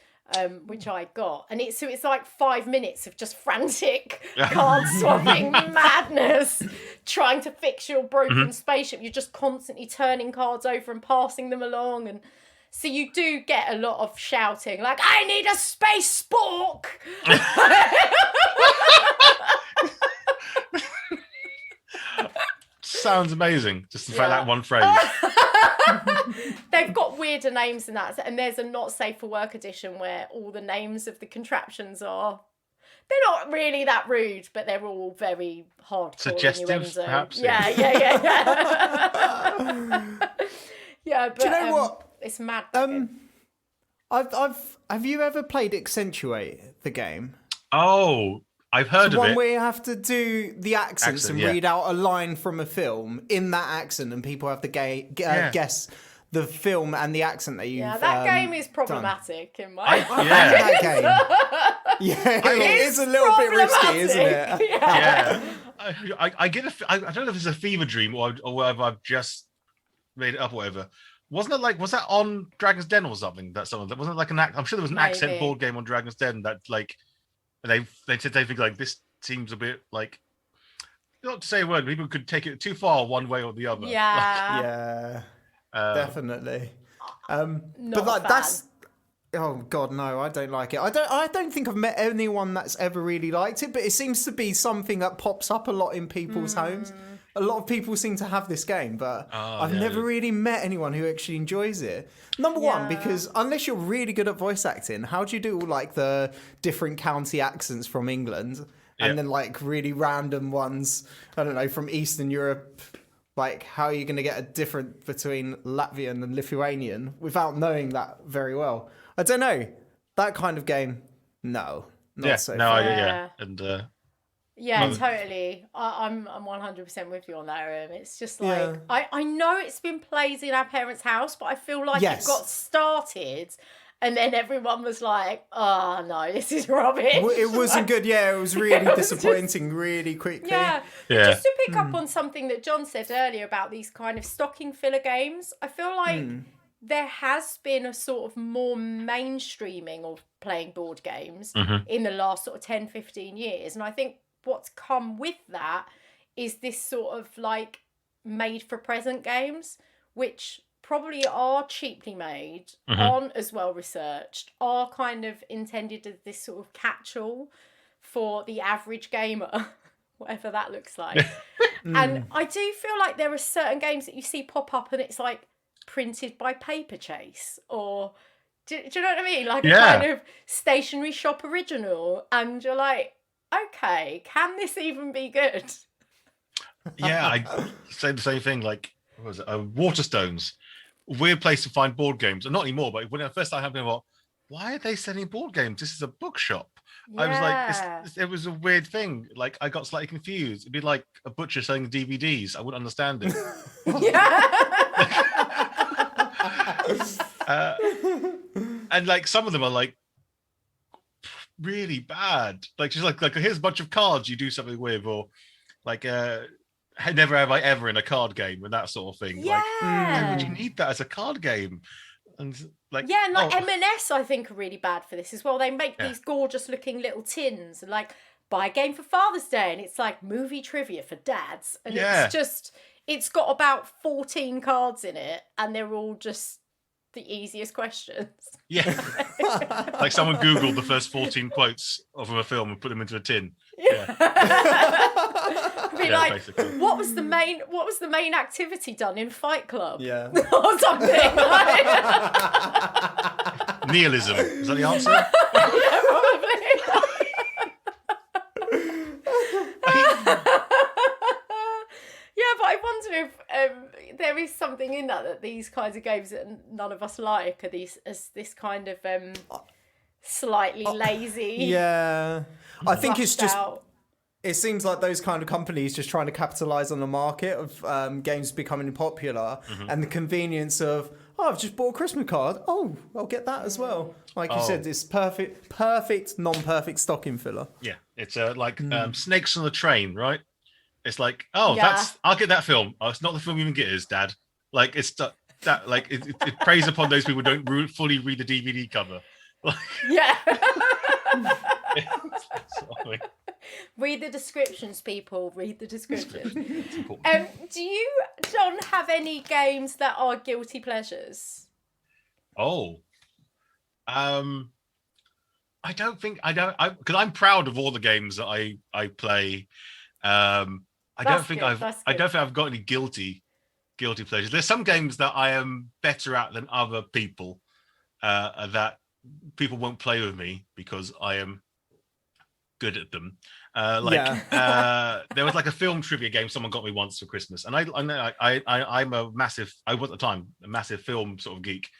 which I got. And it's like 5 minutes of just frantic card swapping madness, trying to fix your broken spaceship. You're just constantly turning cards over and passing them along, and so you do get a lot of shouting, like, I need a space spork! Sounds amazing. Just the fact that one phrase. They've got weirder names than that. And there's a Not Safe for Work edition where all the names of the contraptions are... They're not really that rude, but they're all very hardcore. Suggestive, perhaps? Yeah. Yeah, but... Do you know what? It's mad. Have you ever played Accentuate, the game? Oh, I've heard of it. One where you have to do the accents and read out a line from a film in that accent, and people have to guess the film and the accent that you've that game is problematic in my opinion. That game. It is a little bit risky, isn't it? Yeah. I get I don't know if it's a fever dream or whether I've just made it up or whatever. Wasn't it was that on Dragon's Den or something? That wasn't it like I'm sure there was an accent board game on Dragon's Den that like they said they think like this seems a bit like, not to say a word, people could take it too far one way or the other. Yeah. Definitely. But like that's, oh god, no, I don't like it. I don't think I've met anyone that's ever really liked it, but it seems to be something that pops up a lot in people's homes. A lot of people seem to have this game, but I've never really met anyone who actually enjoys it. Number one, because unless you're really good at voice acting, how do you do all like the different county accents from England and then like really random ones, I don't know, from Eastern Europe? Like, how are you going to get a difference between Latvian and Lithuanian without knowing that very well? I don't know. That kind of game, no. Not so far. And totally. I'm 100% with you on that, Erim. It's just like, I know it's been played in our parents' house, but I feel like it got started and then everyone was like, oh no, this is rubbish. It wasn't good. Yeah, it was really disappointing really quickly. Yeah. Just to pick up on something that Jon said earlier about these kind of stocking filler games, I feel like there has been a sort of more mainstreaming of playing board games in the last sort of 10, 15 years. And I think what's come with that is this sort of like made for present games, which probably are cheaply made, aren't as well researched, are kind of intended as this sort of catch-all for the average gamer, whatever that looks like. And I do feel like there are certain games that you see pop up and it's like printed by Paper Chase, or do you know what I mean? Like a kind of stationery shop original, and you're like, okay, can this even be good? Yeah, I say the same thing. Like, what was it? Waterstones, weird place to find board games, and not anymore. But when I first started having, why are they selling board games? This is a bookshop. I was like, it was a weird thing. Like, I got slightly confused. It'd be like a butcher selling DVDs. I wouldn't understand it. And like some of them are like really bad. Like just like here's a bunch of cards you do something with, or like never have I ever in a card game and that sort of thing. Yeah. Like, why would you need that as a card game? And like M&S I think are really bad for this as well. They make these gorgeous looking little tins and like buy a game for Father's Day, and it's like movie trivia for dads, and it's got about 14 cards in it, and they're all just the easiest questions. Yeah. Like someone Googled the first 14 quotes of a film and put them into a tin. Yeah. Be Yeah, like, basically. what was the main activity done in Fight Club? Yeah. Or something. Like... Nihilism. Is that the answer? Yeah, probably. Yeah, but I wonder if there is something in that these kinds of games that none of us like are this kind of slightly lazy. Yeah. I think it's just... out. It seems like those kind of companies just trying to capitalize on the market of games becoming popular and the convenience of, I've just bought a Christmas card. Oh, I'll get that as well. Like you said, it's perfect, non-perfect stocking filler. Yeah. It's like Snakes on the Train, right? It's like, I'll get that film. Oh, it's not the film you even get is, Dad. Like, it's that like it preys upon those people who don't fully read the DVD cover. Like, Yeah. sorry. Read the descriptions, people. Read the descriptions. Do you, John, have any games that are guilty pleasures? I don't think because I'm proud of all the games that I play. I don't think I've got any guilty pleasures. There's some games that I am better at than other people that people won't play with me because I am good at them. There was like a film trivia game someone got me once for Christmas, and I'm a massive film sort of geek,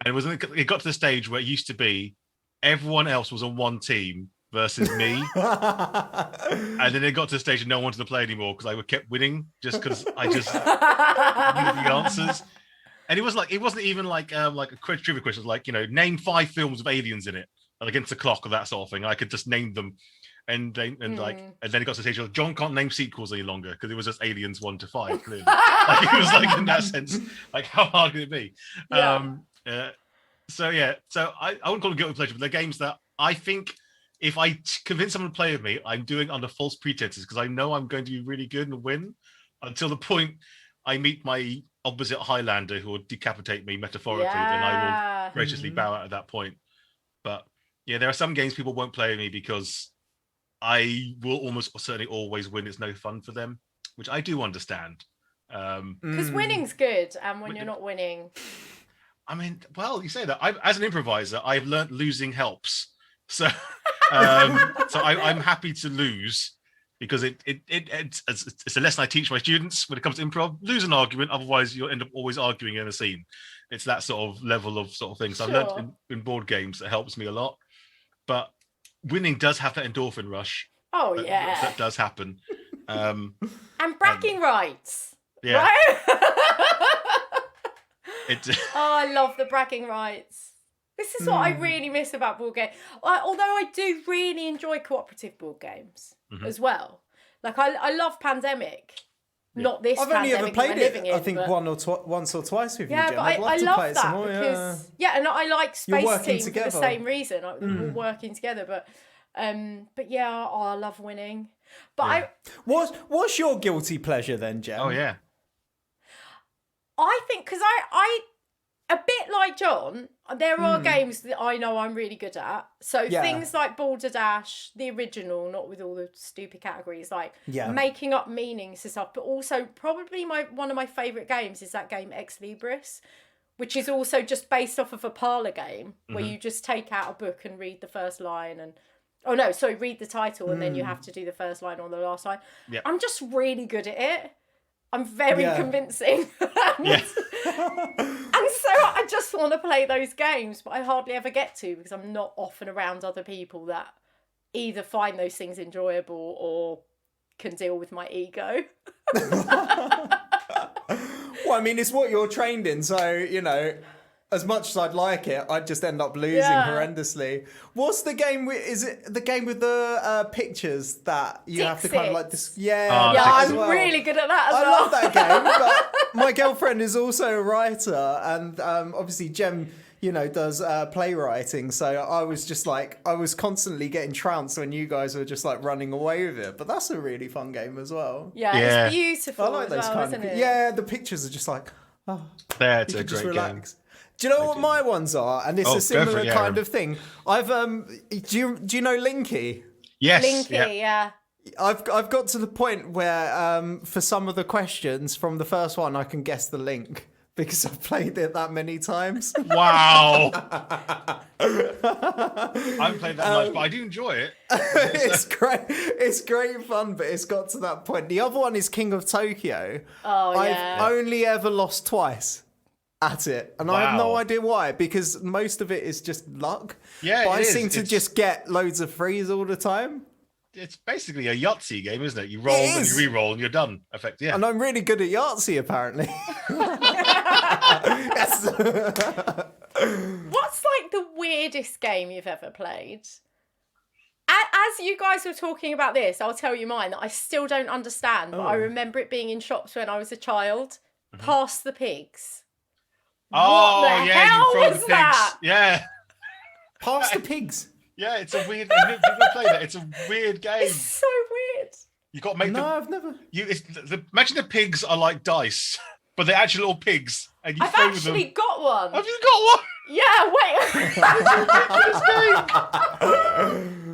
and it got to the stage where it used to be everyone else was on one team versus me, and then it got to the stage and no one wanted to play anymore because I kept winning just because I just knew the answers. And it wasn't even like a trivia question. It was like, name 5 films with aliens in it, and against the clock or that sort of thing. I could just name them, and then it got to the stage of John can't name sequels any longer because it was just Aliens 1 to 5. Clearly, like it was like in that sense, like how hard could it be? Yeah. So I wouldn't call it guilty pleasure, but they're games that I think if I convince someone to play with me, I'm doing under false pretenses because I know I'm going to be really good and win until the point I meet my opposite Highlander who will decapitate me metaphorically, then I will graciously bow out at that point. But yeah, there are some games people won't play with me because I will almost certainly always win. It's no fun for them, which I do understand. Because winning's good, and when you're not winning... I mean, well, you say that. As an improviser, I've learnt losing helps. So I'm happy to lose because it's a lesson I teach my students when it comes to improv. Lose an argument, otherwise you'll end up always arguing in a scene. It's that sort of level of sort of thing. So I've learned in board games that helps me a lot. But winning does have that endorphin rush. Oh, yeah. That does happen. And bragging rights. Yeah. Right? I love the bragging rights. This is what I really miss about board games. Although I do really enjoy cooperative board games as well. Like I love Pandemic. Yeah. Not this I've Pandemic only ever played it, in, I think, once or twice with you, Jem. But I'd love I to love play it that some more, because and I like Space Team for the same reason. We're working together, but yeah, I love winning. But what's your guilty pleasure then, Jem? Oh yeah. I think because I a bit like John, there are games that I know I'm really good at. So things like Balderdash, the original, not with all the stupid categories, like making up meanings and stuff. But also probably one of my favourite games is that game Ex Libris, which is also just based off of a parlour game where you just take out a book and read the first line and read the title and then you have to do the first line or the last line. Yep. I'm just really good at it. I'm very convincing. And so I just want to play those games, but I hardly ever get to because I'm not often around other people that either find those things enjoyable or can deal with my ego. Well, I mean, it's what you're trained in, so, as much as I'd like it, I'd just end up losing horrendously. What's the game with? Is it the game with the pictures that you have to kind of like this? Yeah, I'm really good at that as well. I love that game, but my girlfriend is also a writer, and obviously Jem, does playwriting. So I was just like, I was constantly getting trounced when you guys were just like running away with it. But that's a really fun game as well. Yeah. It's beautiful. I like those kind of. isn't it? Yeah, the pictures are just like, that's a great game. Do you know what my ones are? And it's Oh, a go similar for it, yeah, kind Aaron. of thing. I've do you know Linky? Yes. Linky, yeah. I've got to the point where for some of the questions from the first one I can guess the link because I've played it that many times. Wow. I haven't played that much, but I do enjoy it. It's great. It's great fun, but it's got to that point. The other one is King of Tokyo. Oh, yeah. I've only ever lost twice at it, and I have no Wow. idea why, because most of it is just luck. Yeah, but it I is. seem to It's- just get loads of frees all the time. It's basically a Yahtzee game, isn't it? You roll It and is. you re-roll and you're done. Effect, yeah. And I'm really good at Yahtzee, apparently. Yes. What's like the weirdest game you've ever played? As you guys were talking about this, I'll tell you mine that I still don't understand, but I remember it being in shops when I was a child. Pass the pigs. Oh, What the yeah, hell you throw the was pigs. that? Yeah. Pass the pigs. Yeah, it's a weird. People play that. It's a weird game. It's so weird. You got to make No, them. I've never. Imagine the pigs are like dice, but they're actually little pigs, and you I've throw actually them. got one. Have you got one? Yeah, wait.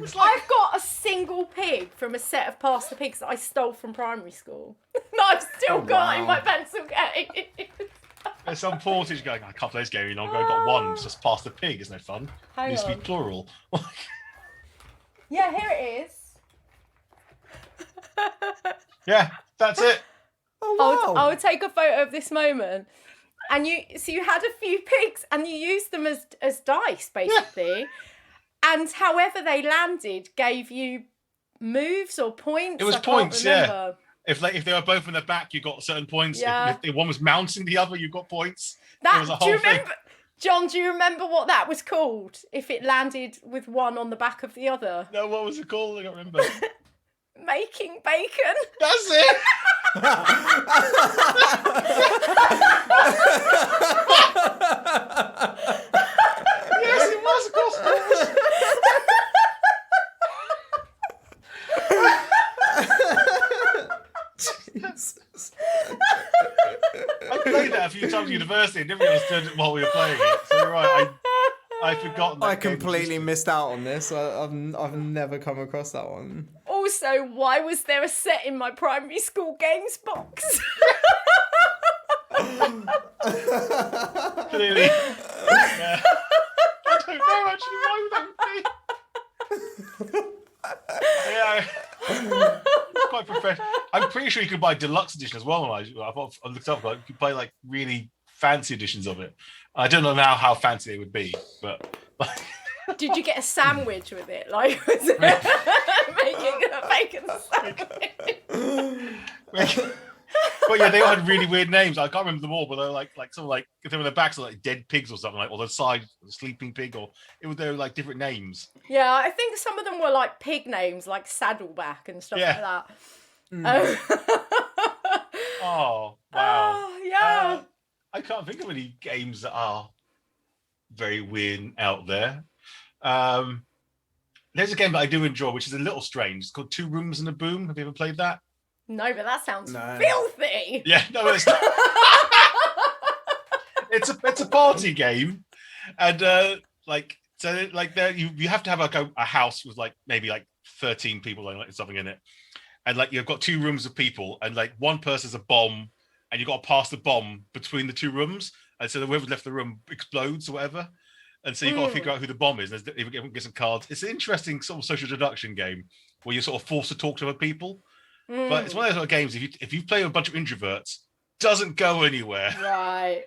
It's like I've got a single pig from a set of Pass the Pigs that I stole from primary school. that I've still got in wow. my pencil case. there's some portage going. I can't play this game any longer. I got one. It's just pass the pig. Isn't it fun? Hang It needs to be on. plural. Yeah, here it is. Yeah, that's it. Oh, wow. I'll take a photo of this moment. And you had a few pigs and you used them as dice, basically. And however they landed gave you moves or points. It was I can't points, yeah. remember. If they were both in the back, you got certain points. Yeah. If one was mounting the other, you got points. It was a Do you whole thing. remember, John? Do you remember what that was called? If it landed with one on the back of the other, No, what was it called? I don't remember. making bacon. That's it. Yes, it was. Of course, it was. Jesus. I played that a few times at university and never understood it while we were playing it. So you're right. I'd forgotten that I game completely existed. missed out on this. I've never come across that one. Also, why was there a set in my primary school games box? Clearly. Yeah. I don't know actually why that would be. Yeah. It's quite professional. I'm pretty sure you could buy deluxe edition as well. I looked up, like, you could buy like really fancy editions of it. I don't know now how fancy they would be, but like, Did you get a sandwich with it? Like, was it making a bacon sandwich? but yeah, they all had really weird names. I can't remember them all, but they were like some like if they were the backs of like dead pigs or something, like, or the side sleeping pig, or they were like different names. Yeah, I think some of them were like pig names, like Saddleback and stuff Yeah. like that. Oh wow! Oh, yeah. I can't think of any games that are very weird out there. There's a game that I do enjoy, which is a little strange. It's called Two Rooms and a Boom. Have you ever played that? No, but that sounds No. filthy. Yeah, no, it's not. it's a party game, and there you have to have like a house with like maybe like 13 people and like something in it, and like you've got two rooms of people, and like one person's a bomb, and you've got to pass the bomb between the two rooms, and so whoever left the room explodes or whatever. And so you've got to figure out who the bomb is. Everyone gets some cards. It's an interesting sort of social deduction game where you're sort of forced to talk to other people. But it's one of those sort of games, if you play with a bunch of introverts, doesn't go anywhere. Right.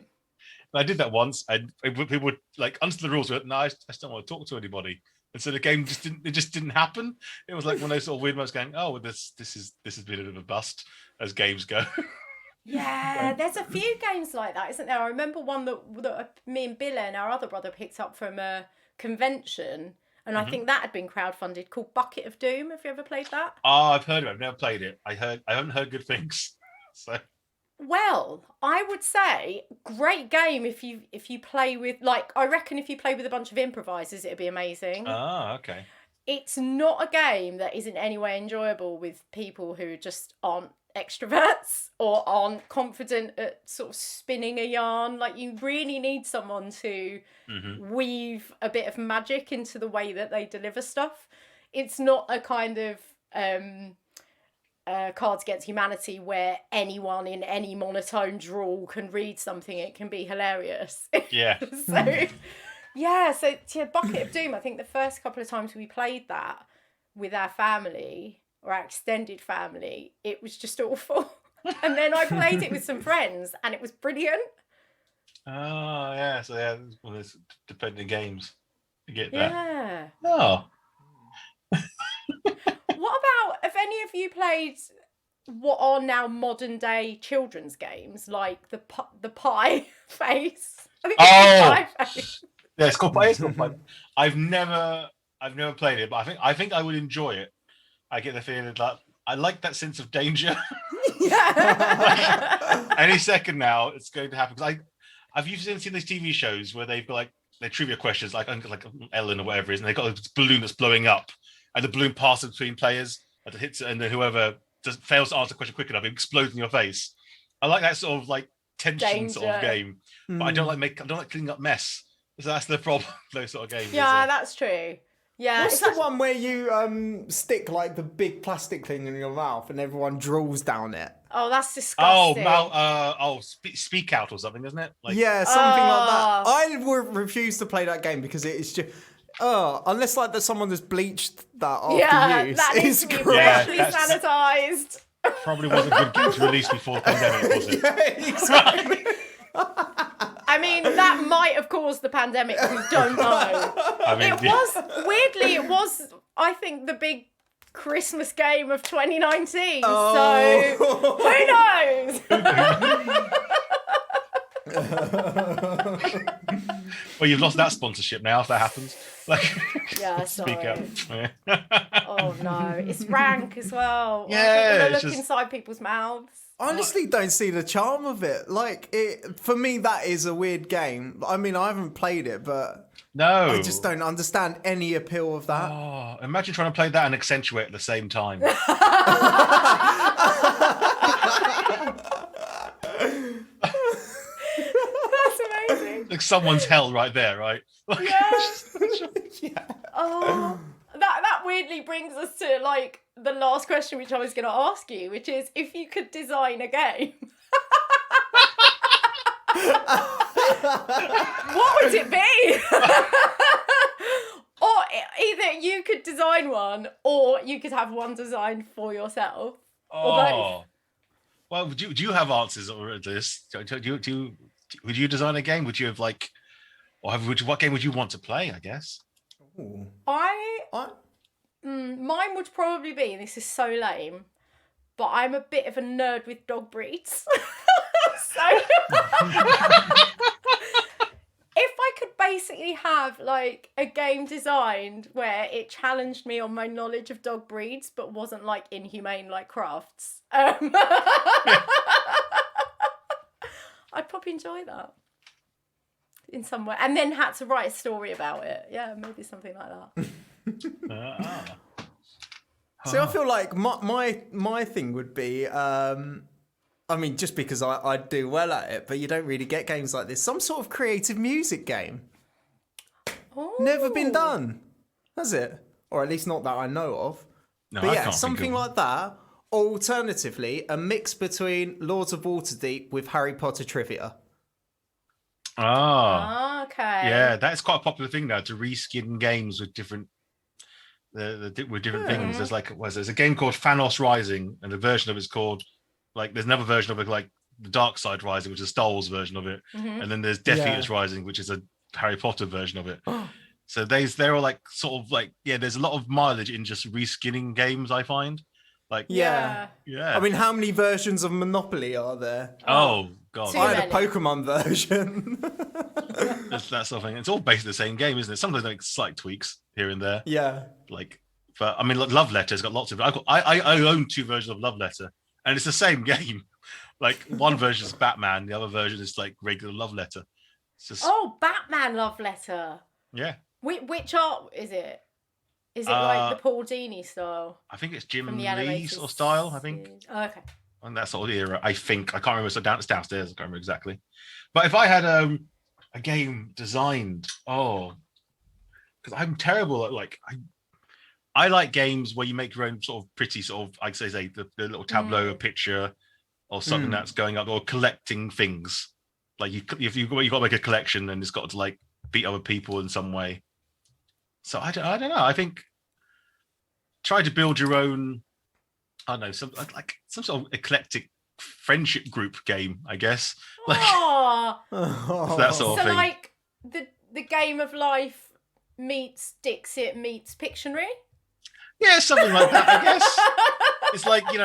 And I did that once, and people would like under the rules. No, I just don't want to talk to anybody. And so the game just didn't happen. It was like one of those sort of weird moments going, oh, well, this has been a bit of a bust as games go. Yeah, there's a few games like that, isn't there? I remember one that me and Bill and our other brother picked up from a convention, and I think that had been crowdfunded, called Bucket of Doom. Have you ever played that? Oh, I've heard of it. I've never played it. I haven't heard good things. So Well, I would say great game if you play with, like, I reckon if you play with a bunch of improvisers, it'd be amazing. ah, okay. It's not a game that is in any way enjoyable with people who just aren't extroverts or aren't confident at sort of spinning a yarn. Like, you really need someone to weave a bit of magic into the way that they deliver stuff. It's not a kind of Cards Against Humanity where anyone in any monotone drawl can read something. It can be hilarious. Yeah. So Bucket of Doom, I think the first couple of times we played that with our family or our extended family, it was just awful. And then I played it with some friends and it was brilliant. Oh, yeah. So, yeah, it's one of those dependent games. You get that. Yeah. Oh. What about, have any of you played what are now modern day children's games, like the pie face? I think it's pie face. Yeah, it's called pie. I've never played it, but I think I would enjoy it. I get the feeling that I like that sense of danger. Any second now, it's going to happen. Because I've usually seen these TV shows where they've got like their trivia questions, like Ellen or whatever it is, and they've got this balloon that's blowing up, and the balloon passes between players, and it hits it, and then whoever fails to answer the question quick enough, it explodes in your face. I like that sort of like tension sort of game, but I don't like cleaning up mess. So that's the problem. Those sort of games. Yeah, that's true. Yeah. What's the one where you stick like the big plastic thing in your mouth and everyone drools down it? Oh, that's disgusting. Speak Out or something, isn't it? Like, yeah, something like that. I would refuse to play that game because it is just. Unless like there's someone that's bleached that after use. That needs to be freshly sanitised. Probably wasn't a good game to release before the pandemic, was it? Yeah, exactly. I mean, that might have caused the pandemic. We don't know. It was, I think, the big Christmas game of 2019. So who knows? Well, you've lost that sponsorship now. If that happens, Speak Out. Yeah. Oh no, it's rank as well. Yeah, look inside people's mouths. Honestly, don't see the charm of it. Like for me, that is a weird game. I mean, I haven't played it, but no, I just don't understand any appeal of that. Oh, imagine trying to play that and accentuate at the same time. Like someone's hell right there, right? Yeah. Oh, that weirdly brings us to like the last question, which I was going to ask you, which is if you could design a game, what would it be? Or either you could design one, or you could have one designed for yourself, or both. Well, do you have answers or this? Would you design a game? Would you have what game would you want to play? I guess. Ooh. Mine would probably be, and this is so lame, but I'm a bit of a nerd with dog breeds. So if I could basically have like a game designed where it challenged me on my knowledge of dog breeds, but wasn't like inhumane like Crafts, I'd probably enjoy that in some way, and then had to write a story about it. Yeah, maybe something like that. So I feel like my thing would be, I mean, just because I do well at it, but you don't really get games like this. Some sort of creative music game. Oh. Never been done, has it? Or at least not that I know of. No, but I yeah, can't something like that. Alternatively, a mix between Lords of Waterdeep with Harry Potter trivia. Okay. Yeah, that's quite a popular thing now, to reskin games with different with different things. There's a game called Thanos Rising, and a version of it's called there's another version of it like the Dark Side Rising, which is a Star Wars version of it, and then there's Death Eaters Rising, which is a Harry Potter version of it. So they're all there's a lot of mileage in just reskinning games, I find. Yeah. I mean, how many versions of Monopoly are there? Oh God, Too I had many. a Pokemon version. That's that sort of thing. It's all basically the same game, isn't it? Sometimes like slight tweaks here and there. Yeah. But I mean, Love Letter's got lots of. I own 2 versions of Love Letter, and it's the same game. Like one version is Batman, the other version is like regular Love Letter. It's just Batman Love Letter. Yeah. Which art is it? Is it like the Paul Dini style? I think it's Jim From the Lee animated sort of style. I think. Oh, okay. and that sort of era. I think I can't remember. So it's downstairs. I can't remember exactly. But if I had a game designed, because I'm terrible at I like games where you make your own sort of pretty sort of, I'd say the little tableau, a picture, or something that's going up, or collecting things. Like you've got to make a collection, and it's got to like beat other people in some way. So I don't know. I think try to build your own. I don't know, some sort of eclectic friendship group game, I guess. Like that sort of thing. So like the game of life meets Dixit meets Pictionary. Yeah, something like that, I guess. It's like, you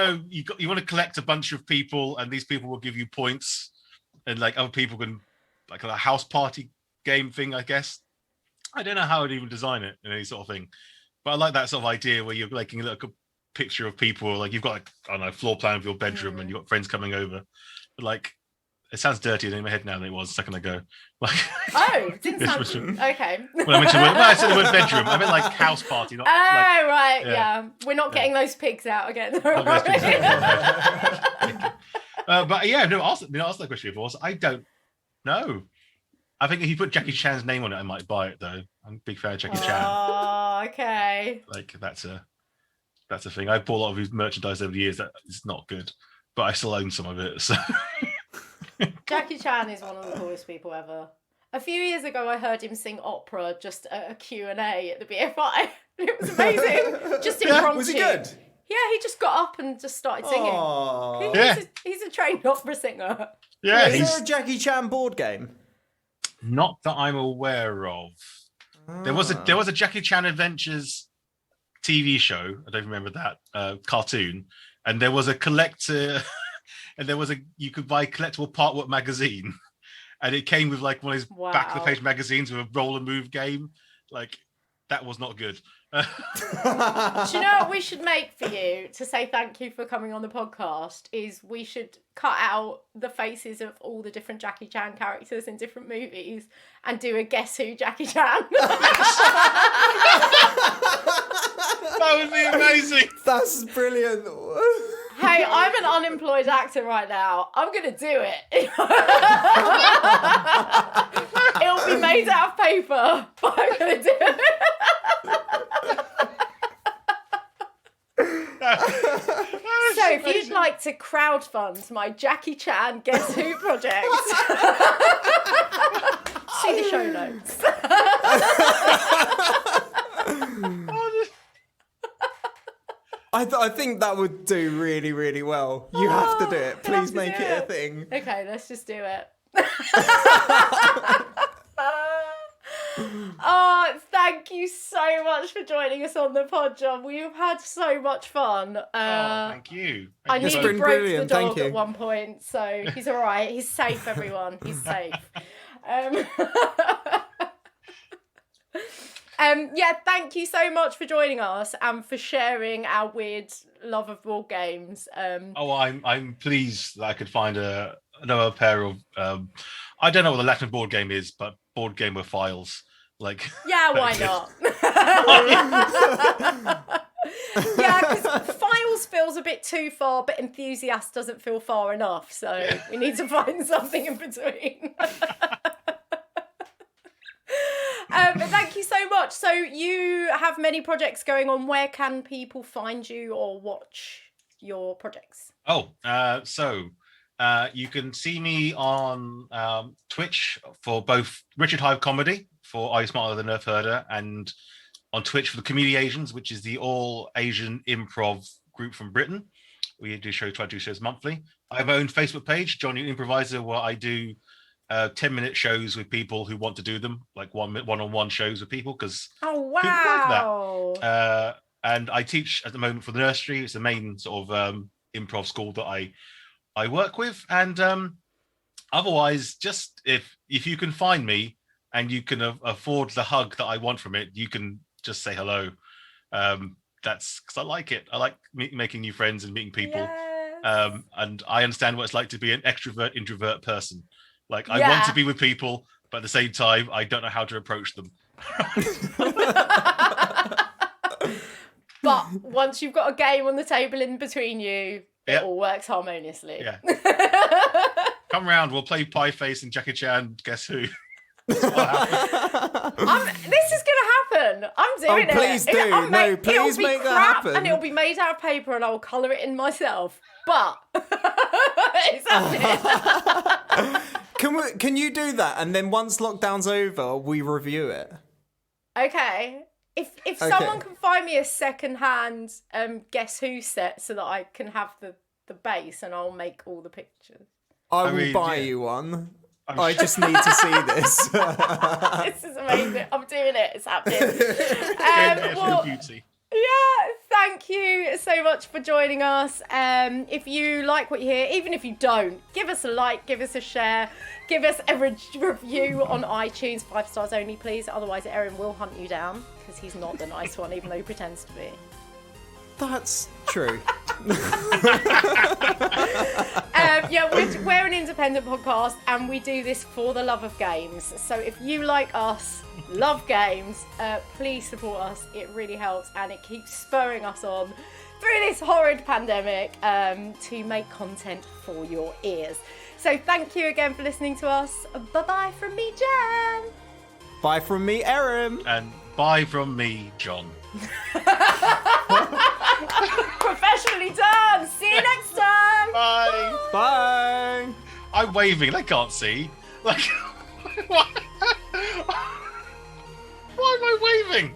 want to collect a bunch of people, and these people will give you points, and like other people can, like a house party game thing, I guess. I don't know how I'd even design it in any sort of thing, but I like that sort of idea where you're making a little picture of people, like you've got like, I don't know, floor plan of your bedroom, and you've got friends coming over. But like, it sounds dirtier in my head now than it was a second ago. Like, didn't sound okay. When I said the word bedroom, I meant like house party, not right, yeah. We're not getting those pigs out again. But yeah, no, ask that question before. So I don't know. I think if you put Jackie Chan's name on it, I might buy it though. I'm a big fan of Jackie Chan. Oh, okay. Like that's a thing. I bought a lot of his merchandise over the years that is not good, but I still own some of it. So Jackie Chan is one of the coolest people ever. A few years ago, I heard him sing opera just at a Q&A at the BFI. It was amazing. Just impromptu. Was he good? Yeah, he just got up and just started singing. He's a trained opera singer. Yeah, is there a Jackie Chan board game? Not that I'm aware of. There was a Jackie Chan Adventures TV show. I don't remember that cartoon, and there was a collector, and you could buy collectible partwork magazine, and it came with like one of his back of the page magazines with a roll and move game. Like that was not good. Do you know what we should make for you to say thank you for coming on the podcast? Is we should cut out the faces of all the different Jackie Chan characters in different movies and do a Guess Who Jackie Chan. That would be amazing. That's brilliant. Hey, I'm an unemployed actor right now. I'm going to do it. It'll be made out of paper, but I'm going to do it. So if you'd like to crowdfund my Jackie Chan Guess Who project, see the show notes. I think that would do really, really well. You have to do it. Please make it a thing. Okay, let's just do it. Oh, thank you so much for joining us on the pod, Jon. We've had so much fun. Thank you. I nearly broke brilliant. the dog Thank you. at one point, so he's all right. He's safe, everyone. He's safe. Yeah, thank you so much for joining us and for sharing our weird love of board games. I'm pleased that I could find another pair of I don't know what the Latin board game is, but board game with files. Like yeah, why not? Yeah, because files feels a bit too far, but enthusiast doesn't feel far enough. So we need to find something in between. But thank you so much. So you have many projects going on. Where can people find you or watch your projects? You can see me on Twitch for both Richard Hive Comedy for Are You Smarter Than Nerf Herder, and on Twitch for the Comedy Asians, which is the all Asian improv group from Britain. We try to do shows monthly. I have my own Facebook page, Jon Nguyen Improviser, where I do 10-minute shows with people who want to do them, like one-on-one shows with people, because people like that. And I teach at the moment for the nursery. It's the main sort of improv school that I work with. And otherwise, just if you can find me and you can afford the hug that I want from it, you can just say hello. That's because I like it. I like making new friends and meeting people. Yes. And I understand what it's like to be an extrovert, introvert person. Like I want to be with people, but at the same time, I don't know how to approach them. But once you've got a game on the table in between you, it all works harmoniously. Yeah. Come round, we'll play Pie Face and Jackie Chan. Guess who? This is gonna happen. I'm doing it. Please do. Please make that happen. And it'll be made out of paper, and I'll colour it in myself. But it's happening. Can you do that? And then once lockdown's over, we review it. Okay. If someone can find me a second-hand Guess Who set so that I can have the base, and I'll make all the pictures. I will buy you one. I just need to see this. This is amazing. I'm doing it. It's happening. Beauty. Yeah, thank you so much for joining us. If you like what you hear, even if you don't, give us a like, give us a share, give us a review on iTunes, 5 stars only, please. Otherwise, Erin will hunt you down because he's not the nice one, even though he pretends to be. That's true. We're an independent podcast, and we do this for the love of games. So if you, like us, love games, please support us. It really helps, and it keeps spurring us on through this horrid pandemic to make content for your ears. So thank you again for listening to us. Bye-bye from me, Jen. Bye from me, Erin. And bye from me, John. Professionally done. See you next time. Bye. Bye. I'm waving. They can't see. Like, why am I waving?